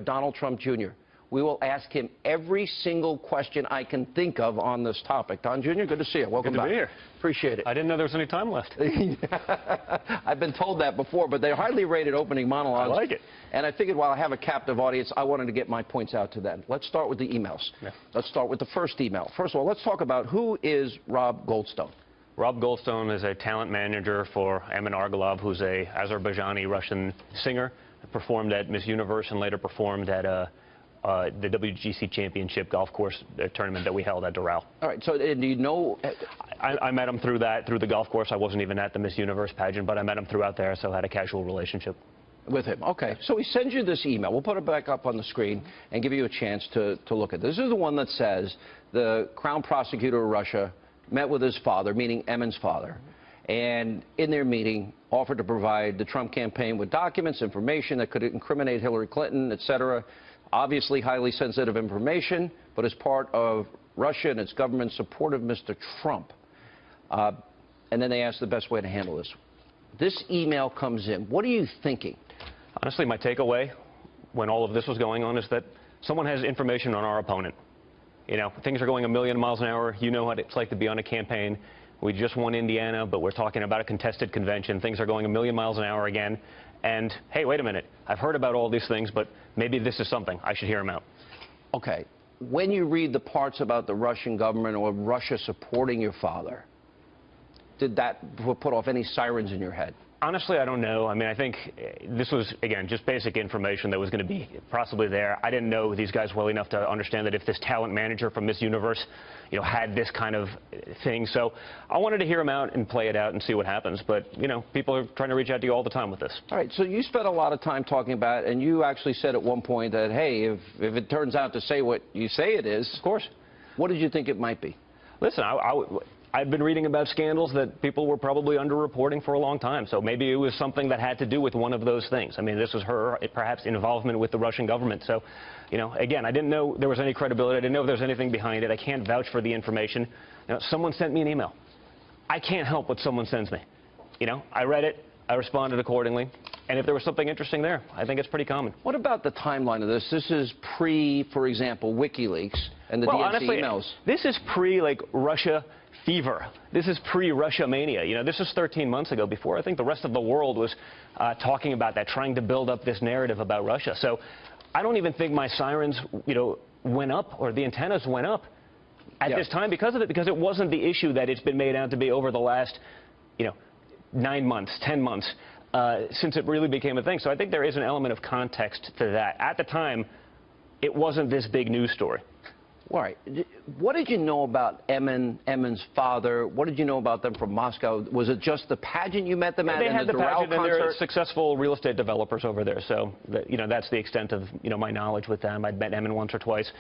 Donald Trump Jr. We will ask him every single question I can think of on this topic. Don Jr., good to see you. Welcome back. Good to be here. Appreciate it. I didn't know there was any time left. I've been told that before, but they're highly rated opening monologues. I like it. And I figured while I have a captive audience, I wanted to get my points out to them. Let's start with the emails. Yeah. Let's start with the first email. First of all, let's talk about who is Rob Goldstone. Rob Goldstone is a talent manager for Agalarov, who's a Azerbaijani Russian singer, performed at Miss Universe and later performed at the WGC Championship golf course tournament that we held at Doral. All right, so do you know... I met him through the golf course. I wasn't even at the Miss Universe pageant, but I met him throughout there, so I had a casual relationship. With him, okay. So he sends you this email. We'll put it back up on the screen and give you a chance to look at this. This is the one that says the Crown Prosecutor of Russia met with his father, meaning Emin's father, and in their meeting offered to provide the Trump campaign with documents, information that could incriminate Hillary Clinton, etc. Obviously highly sensitive information, but as part of Russia and its government's support of Mr. Trump. And then they asked the best way to handle this. This email comes in. What are you thinking? Honestly, my takeaway when all of this was going on is that someone has information on our opponent. You know, things are going a million miles an hour. You know what it's like to be on a campaign. We just won Indiana, but we're talking about a contested convention. Things are going a million miles an hour again. And, hey, wait a minute. I've heard about all these things, but maybe this is something. I should hear them out. Okay. When you read the parts about the Russian government or Russia supporting your father, did that put off any sirens in your head? Honestly, I don't know. I mean, I think this was, again, just basic information that was going to be possibly there. I didn't know these guys well enough to understand that if this talent manager from Miss Universe, you know, had this kind of thing. So I wanted to hear him out and play it out and see what happens. But, you know, people are trying to reach out to you all the time with this. All right. So you spent a lot of time talking about it, and you actually said at one point that, hey, if it turns out to say what you say it is, of course. What did you think it might be? Listen, I've been reading about scandals that people were probably underreporting for a long time, so maybe it was something that had to do with one of those things. I mean, this was her, perhaps, involvement with the Russian government. So, you know, again, I didn't know there was any credibility. I didn't know if there was anything behind it. I can't vouch for the information. You know, someone sent me an email. I can't help what someone sends me. You know, I read it. I responded accordingly. And if there was something interesting there, I think it's pretty common. What about the timeline of this? This is pre, for example, WikiLeaks and the DNC honestly, emails. This is pre, like, Russia fever. This is pre-Russia mania. You know, this is 13 months ago, before I think the rest of the world was talking about that, trying to build up this narrative about Russia. So I don't even think my sirens, you know, went up, or the antennas went up at this time because of it, because it wasn't the issue that it's been made out to be over the last, you know, 9 months, 10 months, since it really became a thing. So I think there is an element of context to that. At the time, it wasn't this big news story. All right. What did you know about Emin's father? What did you know about them from Moscow? Was it just the pageant you met them at? They had the pageant, and they're concert? successful real estate developers over there. So, you know, that's the extent of, you know, my knowledge with them. I'd met Emin once or twice,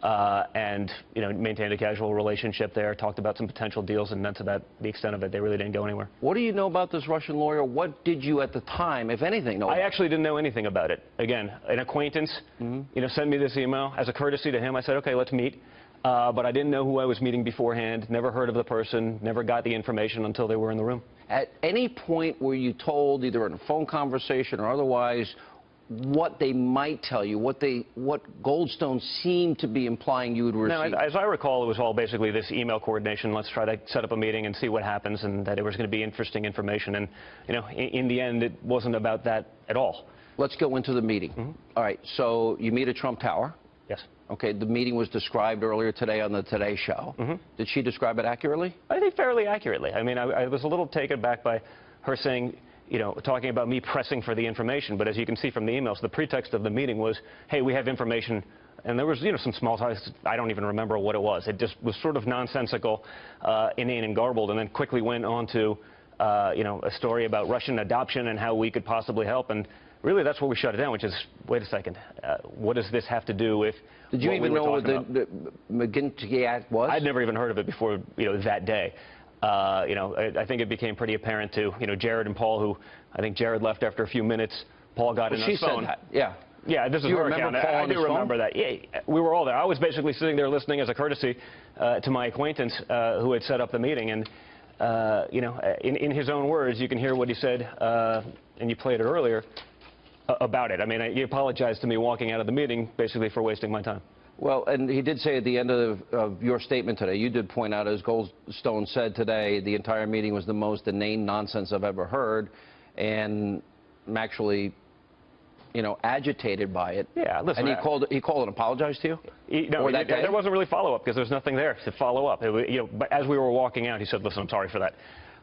and, you know, maintained a casual relationship there, talked about some potential deals, and that's about the extent of it. They really didn't go anywhere. What do you know about this Russian lawyer? What did you at the time, if anything, know about? I actually didn't know anything about it. Again, an acquaintance, you know, sent me this email. As a courtesy to him, I said, okay, let's meet. But I didn't know who I was meeting beforehand, never heard of the person, never got the information until they were in the room. At any point were you told, either in a phone conversation or otherwise, what they might tell you, what Goldstone seemed to be implying you would receive? No, as I recall, it was all basically this email coordination. Let's try to set up a meeting and see what happens, and that it was going to be interesting information. And, you know, in the end, it wasn't about that at all. Let's go into the meeting. All right, so you meet at Trump Tower. Yes. Okay, the meeting was described earlier today on the Today Show. Did she describe it accurately? I think fairly accurately. I mean, I was a little taken back by her saying, you know, talking about me pressing for the information. But as you can see from the emails, the pretext of the meeting was, hey, we have information. And there was, you know, some small talk. I don't even remember what it was. It just was sort of nonsensical, inane and garbled, and then quickly went on to, you know, a story about Russian adoption and how we could possibly help. And really, that's where we shut it down, which is, wait a second, what does this have to do with Did you even know what the McGinty Act was? I'd never even heard of it before, you know, that day. You know, I think it became pretty apparent to, you know, Jared and Paul, who I think Jared left after a few minutes. Paul got in his phone. She said that, yeah. Yeah, this is her account. I do remember that. Yeah, we were all there. I was basically sitting there listening as a courtesy to my acquaintance who had set up the meeting. And, you know, in his own words, you can hear what he said, and you played it earlier. about it. I mean, he apologized to me walking out of the meeting, basically for wasting my time. Well, and he did say at the end of your statement today, you did point out, as Goldstone said today, the entire meeting was the most inane nonsense I've ever heard, and I'm actually, you know, agitated by it. Yeah, listen. And he called and apologized to you? No, that day? There wasn't really follow-up because there's nothing there to follow up. But as we were walking out, he said, listen, I'm sorry for that.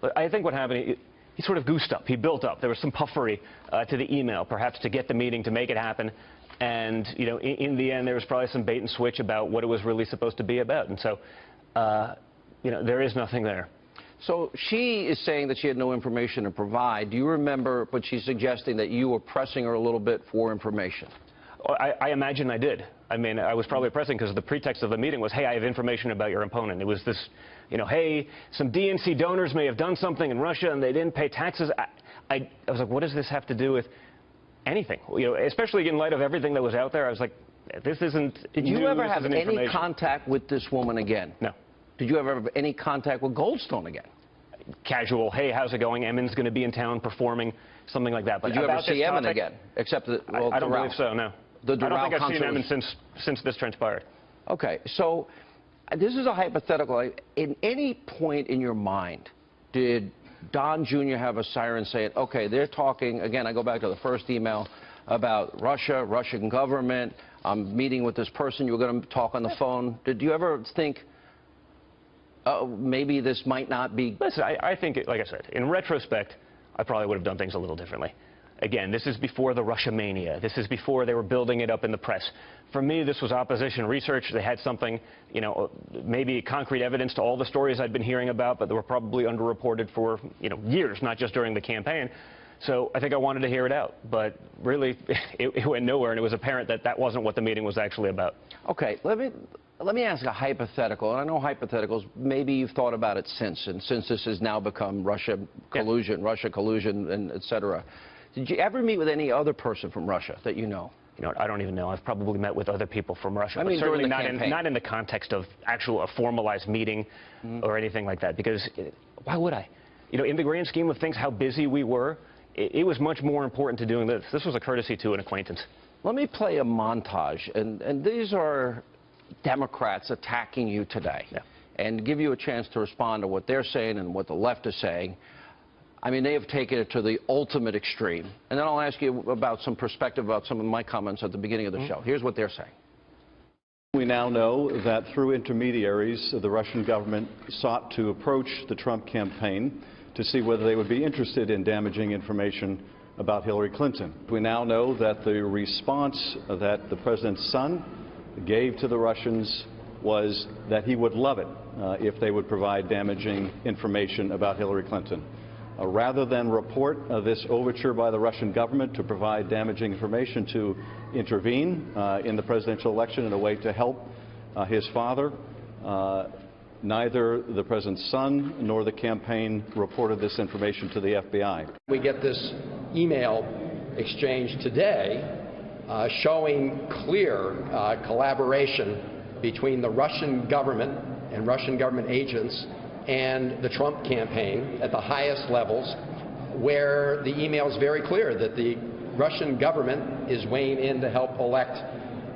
But I think what happened, he sort of goosed up. He built up. There was some puffery to the email, perhaps to get the meeting, to make it happen. And, you know, in the end, there was probably some bait and switch about what it was really supposed to be about. And so, you know, there is nothing there. So she is saying that she had no information to provide. Do you remember, but she's suggesting that you were pressing her a little bit for information? I imagine I did. I mean, I was probably pressing because the pretext of the meeting was, hey, I have information about your opponent. It was this, you know, hey, some DNC donors may have done something in Russia and they didn't pay taxes. I was like, what does this have to do with anything? You know, especially in light of everything that was out there. I was like, this isn't Did you ever have any contact with this woman again? No. Did you ever have any contact with Goldstone again? Casual, hey, how's it going? Emin's going to be in town performing, something like that. But did you ever see Emin again? Except that, well, I don't believe so, no. I don't think I've seen Emin since this transpired. Okay, so this is a hypothetical. In any point in your mind, did Don Jr. have a siren saying, okay, they're talking, again, I go back to the first email about Russia, Russian government, I'm meeting with this person, you were going to talk on the phone. Did you ever think, maybe this might not be? Listen, I think, like I said, in retrospect, I probably would have done things a little differently. Again, this is before the Russia mania. This is before they were building it up in the press. For me, this was opposition research. They had something, you know, maybe concrete evidence to all the stories I'd been hearing about, but they were probably underreported for, you know, years, not just during the campaign. So I think I wanted to hear it out. But really, it went nowhere, and it was apparent that that wasn't what the meeting was actually about. Okay, let me ask a hypothetical, and I know hypotheticals, maybe you've thought about it since, and since this has now become Russia collusion, yeah. Russia collusion, and et cetera. Did you ever meet with any other person from Russia that you know? You know, I don't even know. I've probably met with other people from Russia, I mean, but certainly not in the context of a formalized meeting or anything like that, because why would I? You know, in the grand scheme of things, how busy we were, it was much more important to doing this. This was a courtesy to an acquaintance. Let me play a montage, and these are Democrats attacking you today, yeah, and give you a chance to respond to what they're saying and what the left is saying. I mean, they have taken it to the ultimate extreme. And then I'll ask you about some perspective about some of my comments at the beginning of the show. Here's what they're saying. We now know that through intermediaries, the Russian government sought to approach the Trump campaign to see whether they would be interested in damaging information about Hillary Clinton. We now know that the response that the president's son gave to the Russians was that he would love it if they would provide damaging information about Hillary Clinton. Rather than report this overture by the Russian government to provide damaging information to intervene in the presidential election in a way to help his father, neither the president's son nor the campaign reported this information to the FBI. We get this email exchange today showing clear collaboration between the Russian government and Russian government agents and the Trump campaign at the highest levels, where the email is very clear that the Russian government is weighing in to help elect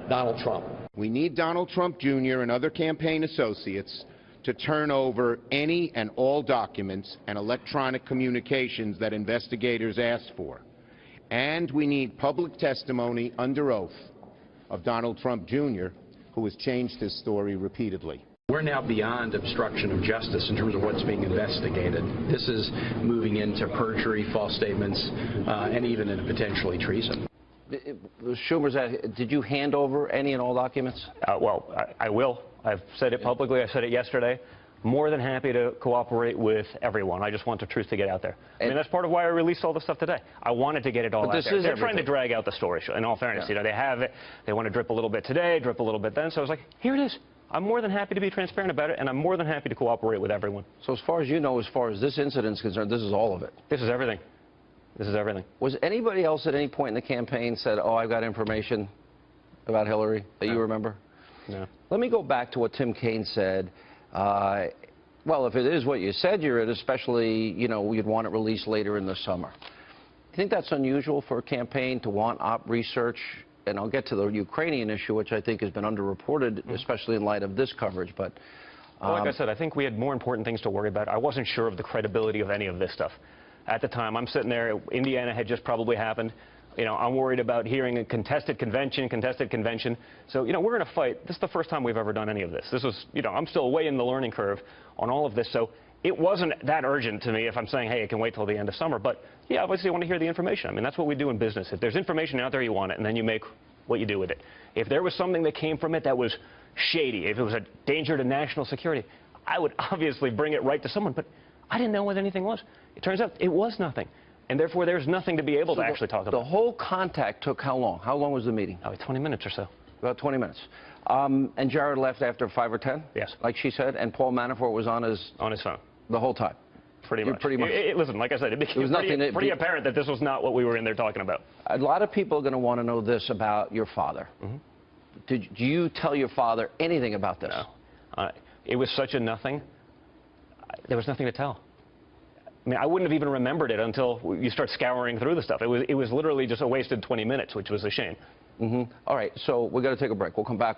Donald Trump. We need Donald Trump Jr. and other campaign associates to turn over any and all documents and electronic communications that investigators asked for. And we need public testimony under oath of Donald Trump Jr., who has changed his story repeatedly. We're now beyond obstruction of justice in terms of what's being investigated. This is moving into perjury, false statements, and even into potentially treason. Schumer's asking, did you hand over any and all documents? Well, I will. I've said it publicly. I said it yesterday. More than happy to cooperate with everyone. I just want the truth to get out there. I mean, that's part of why I released all this stuff today. I wanted to get it all out there. They're trying to drag out the story, in all fairness. Yeah. You know, they have it. They want to drip a little bit today, drip a little bit then. So I was like, here it is. I'm more than happy to be transparent about it, and I'm more than happy to cooperate with everyone. So as far as you know, as far as this incident is concerned, this is all of it? This is everything. This is everything. Was anybody else at any point in the campaign said, oh, I've got information about Hillary that you remember? No. Let me go back to what Tim Kaine said. Well, if it is what you said you're at, especially, you know, you'd want it released later in the summer. you think that's unusual for a campaign to want op research? And I'll get to the Ukrainian issue, which I think has been underreported, especially in light of this coverage. But well, like I said, I think we had more important things to worry about. I wasn't sure of the credibility of any of this stuff. At the time, I'm sitting there, Indiana had just probably happened. You know, I'm worried about hearing a contested convention. So, you know, we're going to fight. This is the first time we've ever done any of this. This was, you know, I'm still way in the learning curve on all of this. So it wasn't that urgent to me if I'm saying, hey, it can wait till the end of summer. But, yeah, obviously I want to hear the information. I mean, that's what we do in business. If there's information out there, you want it, and then you make what you do with it. If there was something that came from it that was shady, if it was a danger to national security, I would obviously bring it right to someone. But I didn't know what anything was. It turns out it was nothing. And therefore, there's nothing to be able to actually talk about. The whole contact took how long? How long was the meeting? Oh, 20 minutes or so. About 20 minutes. And Jared left after 5 or 10? Yes. Like she said, and Paul Manafort was on his phone. The whole time? Pretty much. Listen, like I said, it became pretty apparent that this was not what we were in there talking about. A lot of people are going to want to know this about your father. Do you tell your father anything about this? No. It was such a nothing. There was nothing to tell. I mean, I wouldn't have even remembered it until you start scouring through the stuff. It was literally just a wasted 20 minutes, which was a shame. All right, so we're going to take a break. We'll come back.